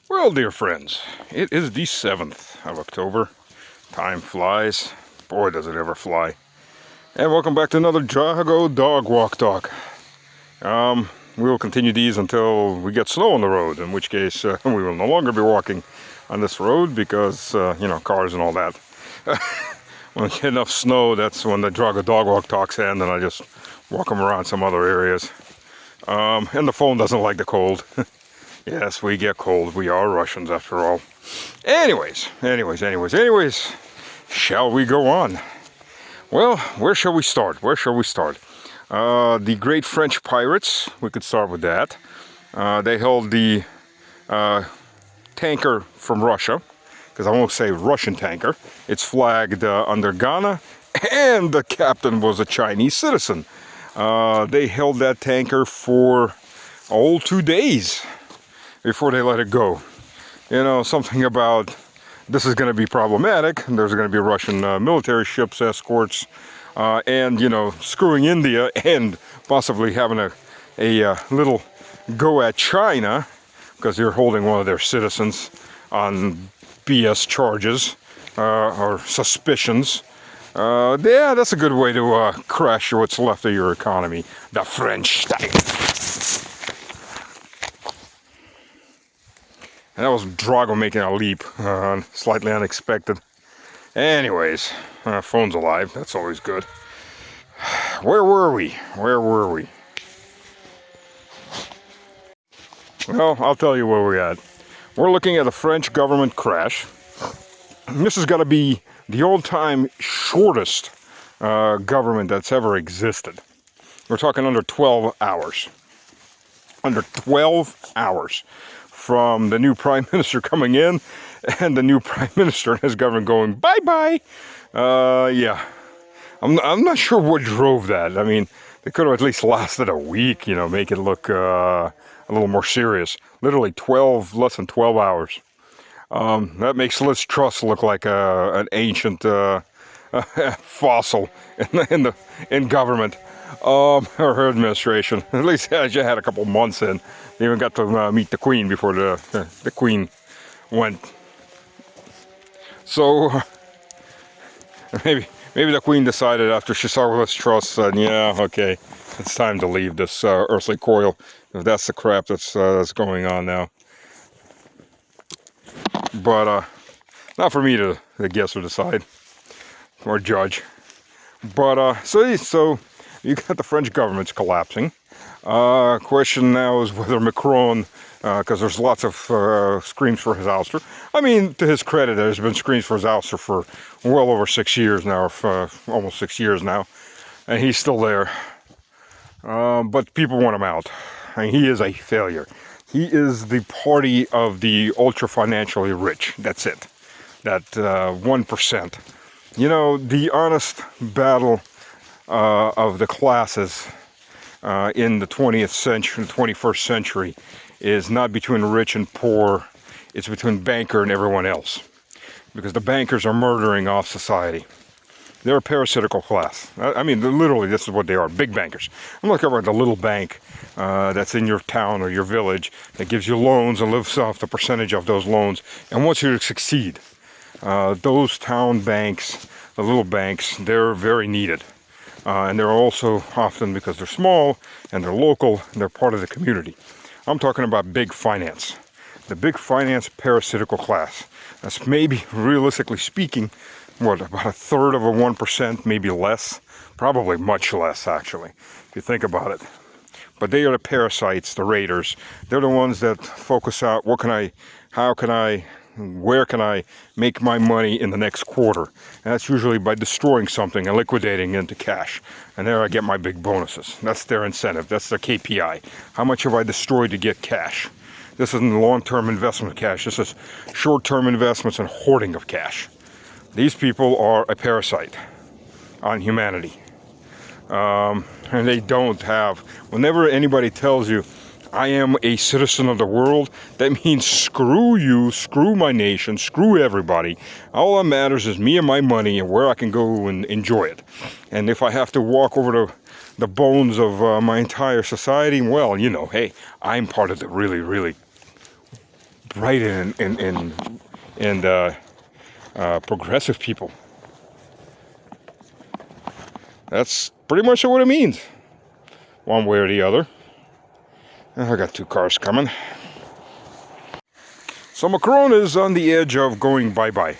Well, dear friends, it is the 7th of October. Time flies. Boy, does it ever fly. And welcome back to another Jago Dog Walk Talk. We will continue these until we get snow on the road, in which case we will no longer be walking on this road because, cars and all that. When we get enough snow, that's when the Jago Dog Walk Talks end, and I just walk them around some other areas. And the phone doesn't like the cold. Yes, we get cold. We are Russians after all. Anyways, shall we go on? Well, where shall we start? The great French pirates, we could start with that. They held the tanker from Russia, because I won't say Russian tanker. It's flagged under Ghana, and the captain was a Chinese citizen. They held that tanker for 2 days before they let it go. Something about this is going to be problematic. There's going to be Russian military ships, escorts, and screwing India and possibly having a little go at China because they're holding one of their citizens on BS charges or suspicions. Yeah, that's a good way to crash what's left of your economy, the French style. And that was Drago making a leap, slightly unexpected. Anyways, phone's alive, that's always good. Where were we? Well, I'll tell you where we're at. We're looking at a French government crash. This has got to be the all-time shortest government that's ever existed. We're talking under 12 hours. Under 12 hours. From the new prime minister coming in and the new prime minister and his government going bye-bye. Yeah. I'm not sure what drove that. I mean, they could have at least lasted a week, make it look a little more serious. Literally less than 12 hours. That makes Liz Truss look like an ancient fossil in government. Her administration. At least she had a couple months in. They even got to meet the Queen before the Queen went. So maybe the Queen decided after she saw Liz Truss, said, yeah, okay, it's time to leave this earthly coil. If that's the crap that's going on now. But not for me to guess or decide or judge. But so you got the French government's collapsing. Question now is whether Macron, because there's lots of screams for his ouster. I mean, to his credit, there's been screams for his ouster for well over 6 years now, almost 6 years now, and he's still there. But people want him out. I mean, he is a failure. He is the party of the ultra financially rich. That's it. That 1%. The honest battle of the classes in the 20th century, the 21st century, is not between rich and poor. It's between banker and everyone else. Because the bankers are murdering off society. They're a parasitical class. I mean, literally, this is what they are, big bankers. I'm looking about the little bank that's in your town or your village that gives you loans and lives off the percentage of those loans and wants you to succeed. Those town banks, the little banks, they're very needed. And they're also often, because they're small and they're local, they're part of the community. I'm talking about big finance. The big finance parasitical class. That's maybe, realistically speaking, about a third of a 1%, maybe less. Probably much less, actually, if you think about it. But they are the parasites, the raiders. They're the ones that focus out, where can I make my money in the next quarter? And that's usually by destroying something and liquidating into cash. And there I get my big bonuses. That's their incentive. That's their KPI. How much have I destroyed to get cash? This isn't long-term investment cash. This is short-term investments and hoarding of cash. These people are a parasite on humanity. And they don't have... Whenever anybody tells you, I am a citizen of the world, that means screw you, screw my nation, screw everybody. All that matters is me and my money and where I can go and enjoy it. And if I have to walk over the bones of my entire society, well, hey, I'm part of the really, really bright and progressive people. That's pretty much what it means, one way or the other. I got two cars coming. So Macron is on the edge of going bye-bye.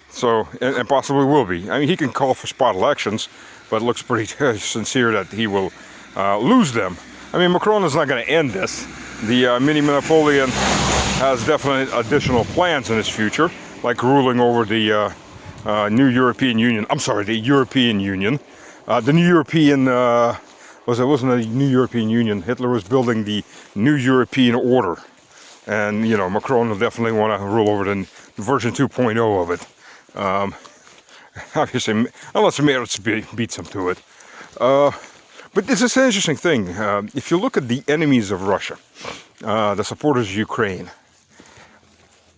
So, and possibly will be. I mean, he can call for spot elections, but it looks pretty sincere that he will lose them. I mean, Macron is not going to end this. The mini Napoleon has definite additional plans in his future, like ruling over the new European Union. I'm sorry, the European Union. The new European, it wasn't a new European Union. Hitler was building the new European order. And, you know, Macron will definitely want to rule over the version 2.0 of it. Obviously, unless the merits beats him to it. But this is an interesting thing. If you look at the enemies of Russia, the supporters of Ukraine,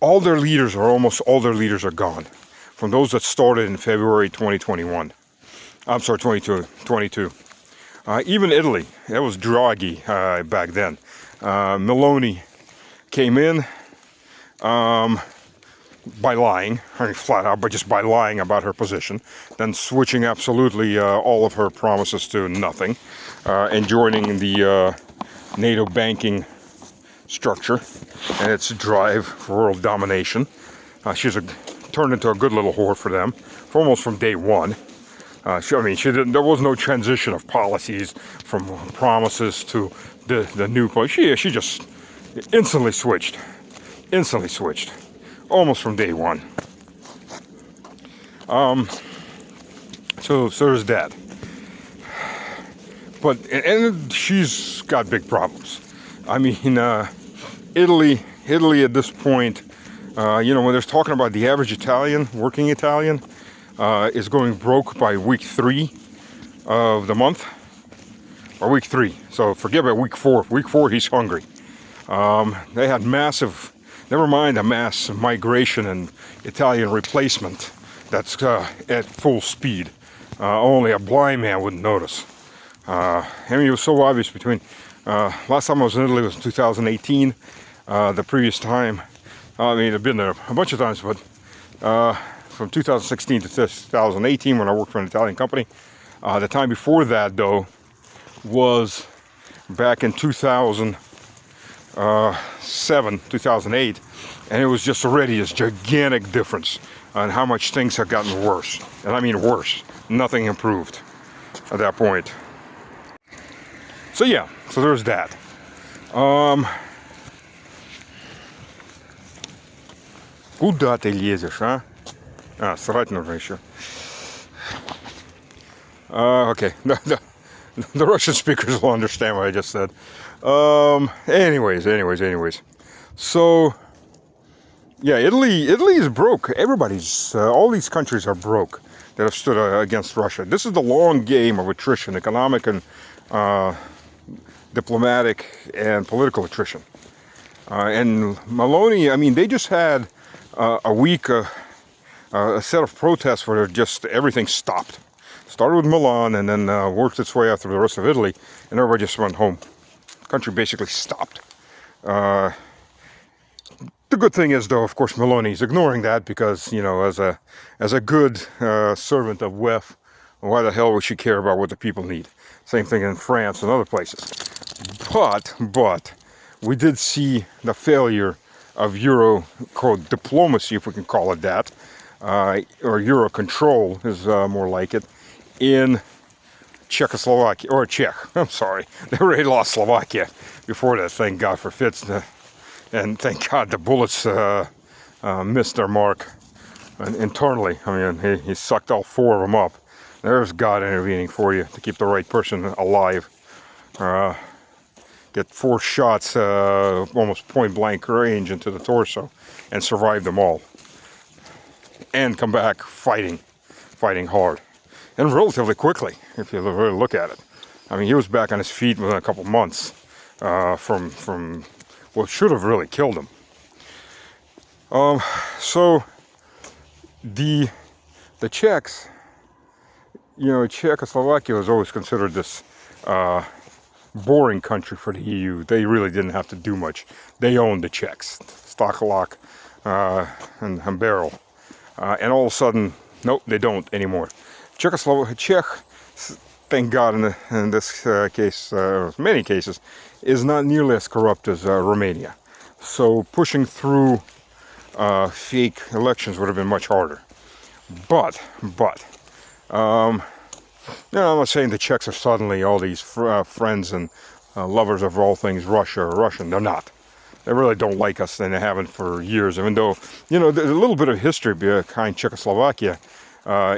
all their leaders, or almost all their leaders, are gone. From those that started in February 2021. I'm sorry, 22. Even Italy, that was Draghi back then. Meloni came in by lying, I mean flat out, but just by lying about her position, then switching absolutely all of her promises to nothing, and joining the NATO banking structure and its drive for world domination. She's turned into a good little whore for them, almost from day one. There was no transition of policies from promises to the new point. She just instantly switched, almost from day one. So there's that. But and she's got big problems. I mean, Italy at this point, when they're talking about the average Italian, working Italian, is going broke by week 3 of the month, or week 3. So forget about week 4. Week 4, he's hungry. They had massive, never mind a mass migration and Italian replacement that's at full speed. Only a blind man wouldn't notice. I mean, it was so obvious between, last time I was in Italy was in 2018. The previous time, I mean, I've been there a bunch of times, but from 2016 to 2018 when I worked for an Italian company. The time before that, though, was back in 2007, 2008, and it was just already this gigantic difference on how much things have gotten worse. And I mean worse. Nothing improved at that point. So yeah, so there's that. Куда ты лезешь, а? Срать нужно еще. Okay, the Russian speakers will understand what I just said. Anyways. So, yeah, Italy is broke. Everybody's, all these countries are broke that have stood against Russia. This is the long game of attrition, economic and diplomatic and political attrition. And Meloni, I mean, they just had a week, a set of protests where just everything stopped. Started with Milan and then worked its way out through the rest of Italy, and everybody just went home. The country basically stopped. The good thing is, though, of course, Meloni's ignoring that because, you know, as a good servant of WEF, why the hell would she care about what the people need? Same thing in France and other places. But we did see the failure of Euro code diplomacy, if we can call it that, or Euro control is more like it, in Czechoslovakia, or Czech, I'm sorry. They already lost Slovakia before that, thank God for Fitz, and thank God the bullets missed their mark internally. I mean, he sucked all 4 of them up. There's God intervening for you to keep the right person alive. Get 4 shots, almost point blank range into the torso, and survive them all. And come back fighting hard. And relatively quickly, if you really look at it. I mean, he was back on his feet within a couple months from what should have really killed him. So the Czechs, you know, Czechoslovakia was always considered this boring country for the EU. They really didn't have to do much. They owned the Czechs, stock, lock, and barrel. And all of a sudden, nope, they don't anymore. Czech, thank God in this case, many cases, is not nearly as corrupt as Romania. So pushing through fake elections would have been much harder. But, I'm not saying the Czechs are suddenly all these friends and lovers of all things Russia or Russian. They're not. They really don't like us, and they haven't for years. Even though, there's a little bit of history behind Czechoslovakia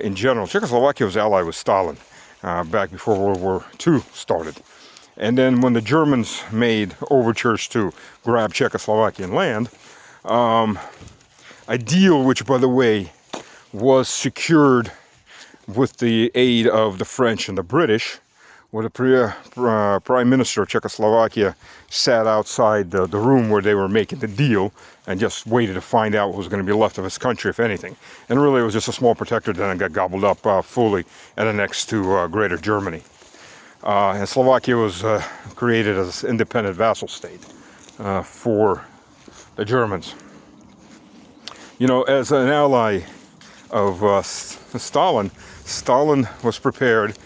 in general. Czechoslovakia was allied with Stalin back before World War II started. And then when the Germans made overtures to grab Czechoslovakian land, a deal which, by the way, was secured with the aid of the French and the British, where the Prime Minister of Czechoslovakia sat outside the room where they were making the deal and just waited to find out what was going to be left of his country, if anything. And really it was just a small protectorate, then it got gobbled up fully and annexed to Greater Germany. And Slovakia was created as an independent vassal state for the Germans. As an ally of Stalin was prepared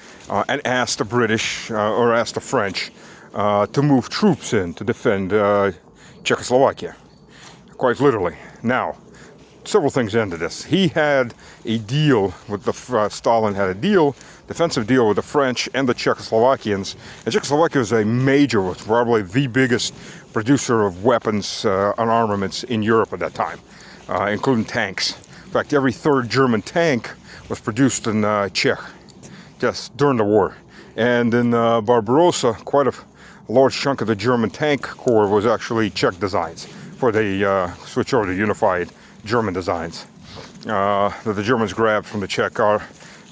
and asked the British or asked the French to move troops in to defend Czechoslovakia, quite literally. Now, several things into this. He had a deal with Stalin had a defensive deal with the French and the Czechoslovakians. And Czechoslovakia was probably the biggest producer of weapons and armaments in Europe at that time, including tanks. In fact, every third German tank was produced in Czech, just during the war. And in Barbarossa, quite a large chunk of the German tank corps was actually Czech designs, before they switched over to unified German designs that the Germans grabbed from the Czech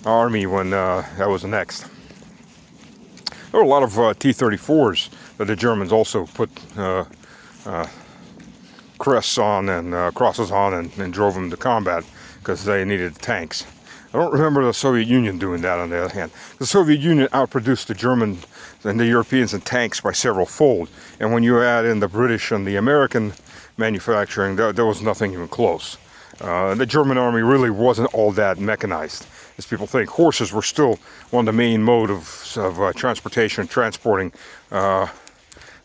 army when that was annexed. There were a lot of T-34s that the Germans also put crests on and crosses on and drove them to combat because they needed tanks. I don't remember the Soviet Union doing that, on the other hand. The Soviet Union outproduced the Germans and the Europeans in tanks by several fold. And when you add in the British and the American manufacturing, there was nothing even close. The German army really wasn't all that mechanized, as people think. Horses were still one of the main modes of transportation, transporting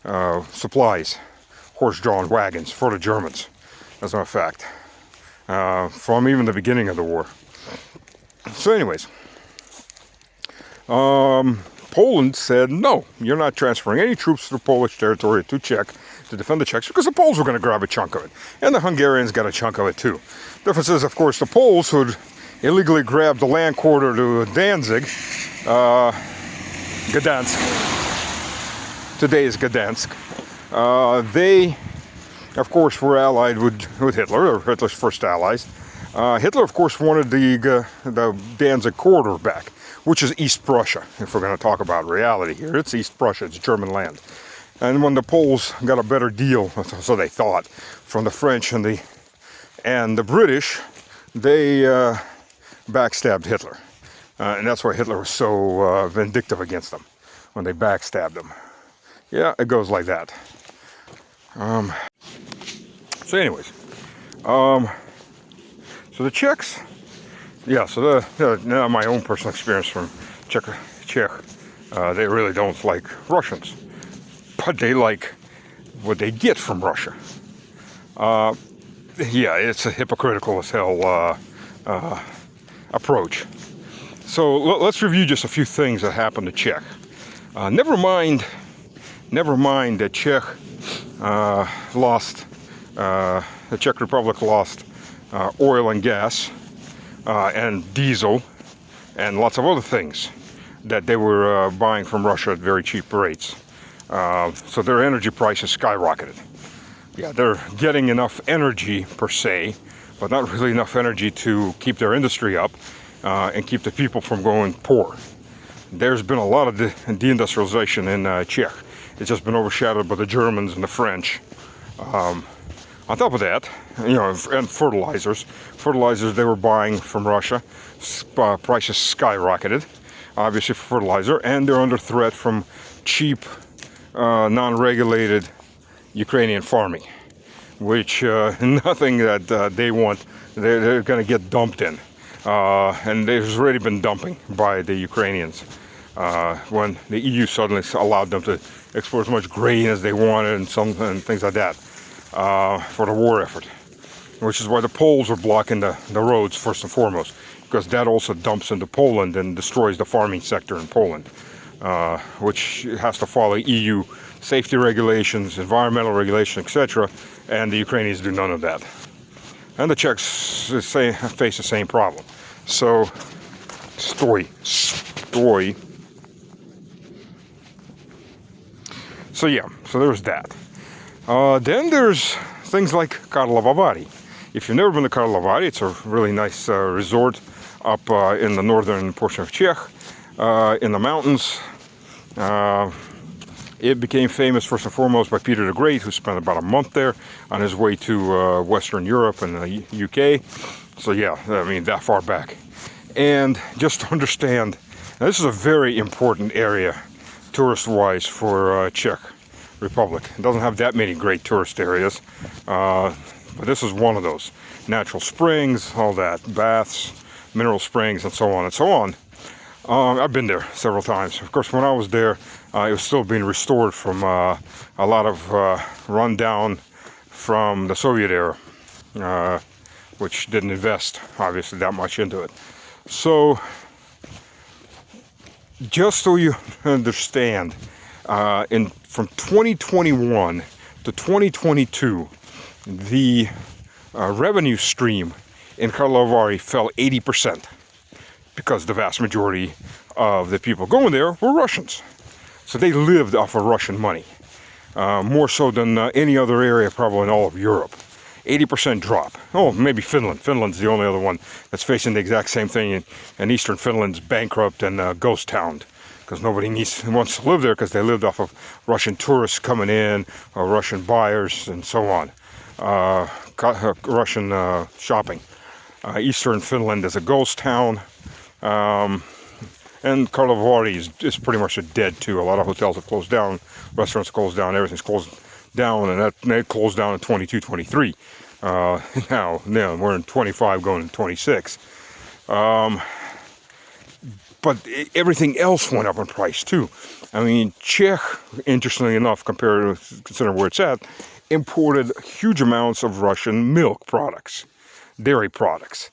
supplies. Horse-drawn wagons for the Germans, as a matter of fact, from even the beginning of the war. So anyways, Poland said, no, you're not transferring any troops to the Polish territory to Czech to defend the Czechs, because the Poles were going to grab a chunk of it. And the Hungarians got a chunk of it too. Difference is, of course, the Poles who'd illegally grabbed the land quarter to Danzig, Gdansk, today is Gdansk. They, of course, were allied with Hitler, or Hitler's first allies. Hitler, of course, wanted the Danzig corridor back, which is East Prussia, if we're going to talk about reality here. It's East Prussia, it's German land. And when the Poles got a better deal, so they thought, from the French and the British, they backstabbed Hitler. And that's why Hitler was so vindictive against them, when they backstabbed him. Yeah, it goes like that. So anyways, so the Czechs, yeah, so now my own personal experience from Czech, they really don't like Russians, but they like what they get from Russia. Yeah, it's a hypocritical as hell approach. So let's review just a few things that happened to Czech. Never mind that Czech the Czech Republic lost oil and gas and diesel and lots of other things that they were buying from Russia at very cheap rates. So their energy prices skyrocketed. Yeah, they're getting enough energy per se, but not really enough energy to keep their industry up and keep the people from going poor. There's been a lot of deindustrialization in Czech. It's just been overshadowed by the Germans and the French. On top of that, and fertilizers they were buying from Russia, prices skyrocketed, obviously, for fertilizer, and they're under threat from cheap non-regulated Ukrainian farming, which nothing that they want, they're going to get dumped in. And there's already been dumping by the Ukrainians when the EU suddenly allowed them to export as much grain as they wanted and things like that for the war effort. Which is why the Poles are blocking the roads first and foremost, because that also dumps into Poland and destroys the farming sector in Poland, which has to follow EU safety regulations, environmental regulations, etc. And the Ukrainians do none of that. And the Czechs face the same problem. So, stoy. So yeah, so there's that. Then there's things like Karlovy. If you've never been to Karlovy, it's a really nice resort up in the northern portion of Czech, in the mountains. It became famous first and foremost by Peter the Great, who spent about a month there on his way to Western Europe and the UK. So yeah, I mean, that far back. And just to understand, now this is a very important area, tourist-wise, for Czech Republic. It doesn't have that many great tourist areas, but this is one of those. Natural springs, all that, baths, mineral springs, and so on and so on. I've been there several times. Of course, when I was there, it was still being restored from a lot of rundown from the Soviet era, which didn't invest, obviously, that much into it. So, just so you understand, from 2021 to 2022, the revenue stream in Karlovy fell 80%, because the vast majority of the people going there were Russians. So they lived off of Russian money, more so than any other area probably in all of Europe. 80% drop. Oh, maybe Finland. Finland's the only other one that's facing the exact same thing, and Eastern Finland's bankrupt and ghost towned, because nobody wants to live there because they lived off of Russian tourists coming in, or Russian buyers, and so on. Russian shopping. Eastern Finland is a ghost town. And Karlovy is pretty much dead too. A lot of hotels have closed down, restaurants closed down, everything's closed down, and that closed down in 22, 23. Now we're in 25 going to 26. But everything else went up in price too. I mean, Czech, interestingly enough, considering where it's at, imported huge amounts of Russian milk products, dairy products.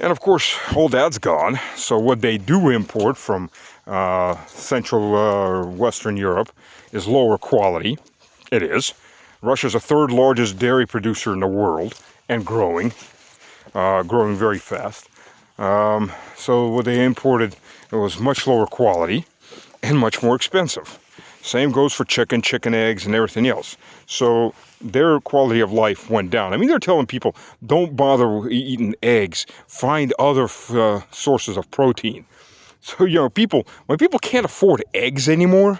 And of course, all that's gone. So what they do import from Central Western Europe is lower quality. It is. Russia's the third largest dairy producer in the world, and growing very fast. So what they imported, it was much lower quality and much more expensive. Same goes for chicken eggs, and everything else. So their quality of life went down. I mean, they're telling people, don't bother eating eggs. Find other sources of protein. So, you know, when people can't afford eggs anymore,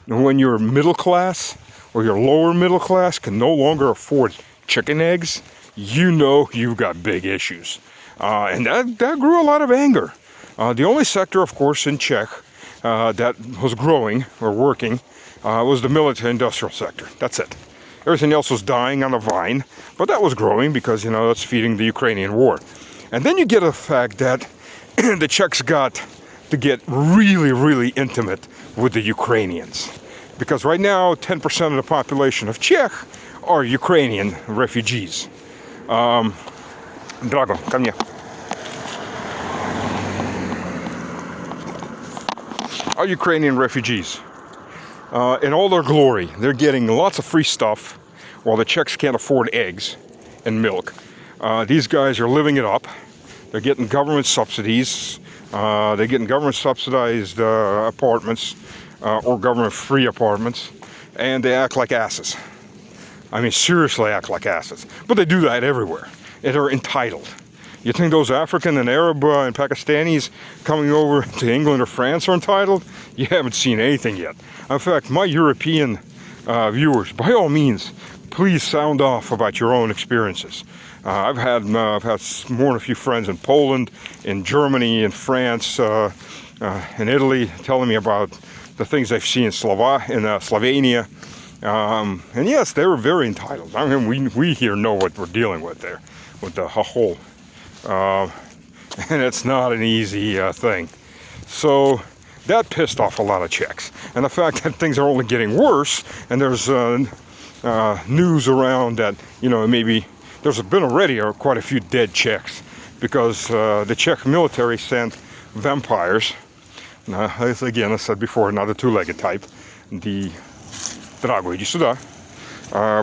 and when you're middle class or your lower middle class can no longer afford chicken eggs, you know you've got big issues. And that grew a lot of anger. The only sector, of course, in Czech that was growing or working was the military-industrial sector. That's it. Everything else was dying on the vine, but that was growing because, you know, that's feeding the Ukrainian war. And then you get a fact that the Czechs got to get really, really intimate with the Ukrainians. Because right now, 10% of the population of Czech are Ukrainian refugees. Drago, ко мне. Are Ukrainian refugees. In all their glory, they're getting lots of free stuff while the Czechs can't afford eggs and milk. These guys are living it up. They're getting government subsidies. They're getting government subsidized apartments or government free apartments, and they act like asses. I mean, seriously act like asses. But they do that everywhere, and they're entitled. You think those African and Arab and Pakistanis coming over to England or France are entitled? You haven't seen anything yet. In fact, my European viewers, by all means, please sound off about your own experiences. I've had more than a few friends in Poland, in Germany, in France, in Italy, telling me about the things I've seen in Slovenia. And yes, they were very entitled. I mean, we here know what we're dealing with there, with the whole, and it's not an easy thing. So that pissed off a lot of Czechs. And the fact that things are only getting worse, and there's news around that, you know, maybe there's been already quite a few dead Czechs because the Czech military sent vampires. Again, I said before, not the two-legged type, the Drago, иди сюда,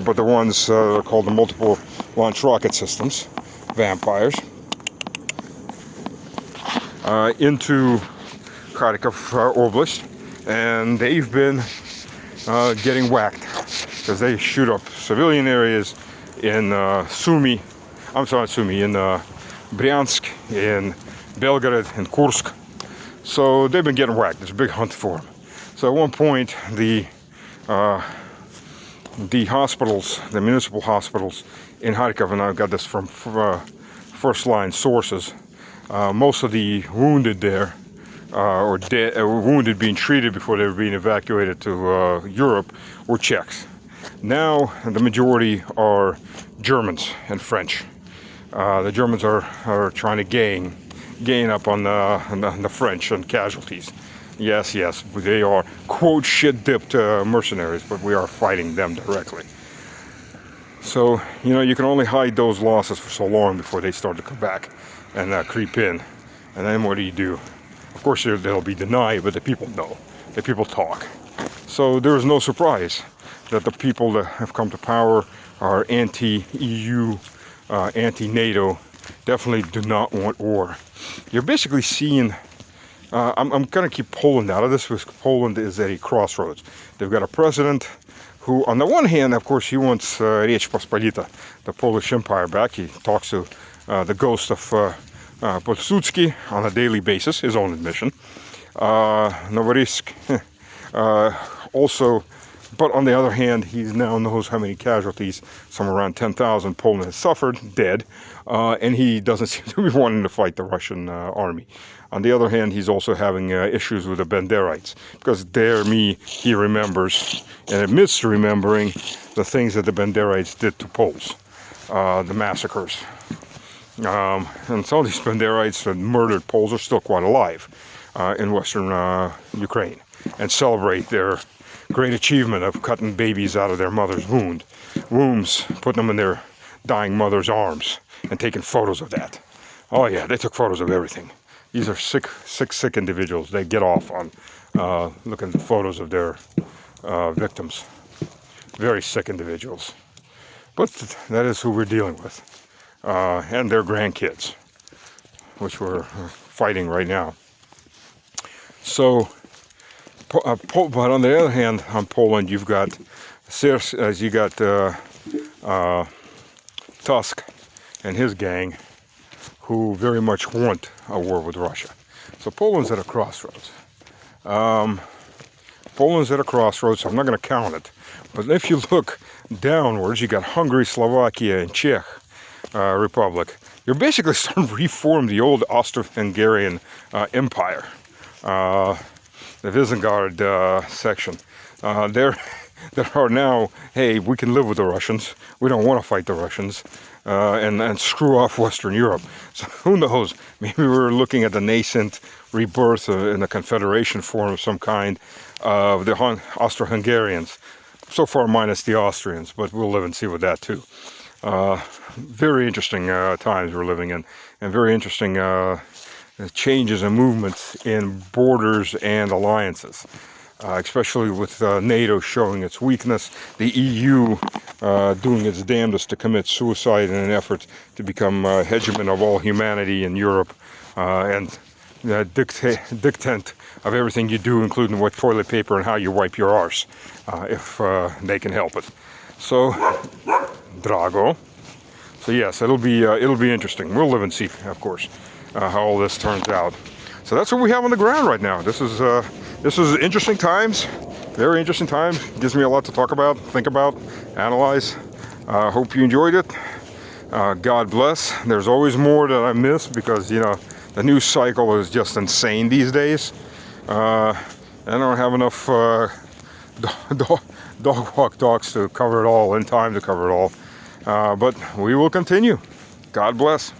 but the ones called the multiple launch rocket systems, vampires, into Kharkov Oblast, and they've been getting whacked because they shoot up civilian areas in Sumy, I'm sorry, Sumy, in Bryansk, in Belgorod, and Kursk. So they've been getting whacked. There's a big hunt for them. So at one point, the hospitals, the municipal hospitals in Kharkov, and I got this from first-line sources, most of the wounded there, or dead, wounded being treated before they were being evacuated to Europe, were Czechs. Now the majority are Germans and French. The Germans are trying to gain up on the French and casualties. Yes, they are, quote, shit-dipped mercenaries, but we are fighting them directly. So, you know, you can only hide those losses for so long before they start to come back and creep in. And then what do? Of course, they'll be denied, but the people know. The people talk. So there is no surprise that the people that have come to power are anti-EU, anti-NATO, definitely do not want war. You're basically seeing, I'm going to keep Poland out of this because Poland is at a crossroads. They've got a president who, on the one hand, of course, he wants Rzecz Pospolita, the Polish Empire, back. He talks to the ghost of Pilsudski on a daily basis, his own admission. Novorossiysk also, but on the other hand, he now knows how many casualties, somewhere around 10,000 Poland has suffered, dead, and he doesn't seem to be wanting to fight the Russian army. On the other hand, he's also having issues with the Banderites, because he remembers and admits to remembering the things that the Banderites did to Poles, the massacres. And some of these Banderites that murdered Poles are still quite alive in western Ukraine and celebrate their great achievement of cutting babies out of their mother's wombs, putting them in their dying mother's arms and taking photos of that. Oh yeah, they took photos of everything. These are sick individuals. They get off on looking at the photos of their victims. Very sick individuals. But that is who we're dealing with. And their grandkids, which we're fighting right now. So, but on the other hand, on Poland, you've got Tusk and his gang, who very much want a war with Russia. So Poland's at a crossroads. Poland's at a crossroads, so I'm not going to count it. But if you look downwards, you got Hungary, Slovakia, and Czech Republic. You're basically starting to reform the old Austro-Hungarian Empire. The Visegrad section. There are now, hey, we can live with the Russians. We don't want to fight the Russians. And screw off Western Europe. So who knows? Maybe we're looking at the nascent rebirth in a confederation form of some kind of the Austro-Hungarians. So far minus the Austrians, but we'll live and see with that too. Very interesting times we're living in, and very interesting changes and movements in borders and alliances, especially with NATO showing its weakness, the EU doing its damnedest to commit suicide in an effort to become hegemon of all humanity in Europe, and dictate of everything you do, including what toilet paper and how you wipe your arse, if they can help it. So, Drago. So yes, it'll be interesting. We'll live and see, of course, how all this turns out. So that's what we have on the ground right now. This is interesting times, very interesting times. Gives me a lot to talk about, think about, analyze. Hope you enjoyed it. God bless. There's always more that I miss because, you know, the news cycle is just insane these days. I don't have enough dog walk talks to cover it all, in time to cover it all. But we will continue. God bless.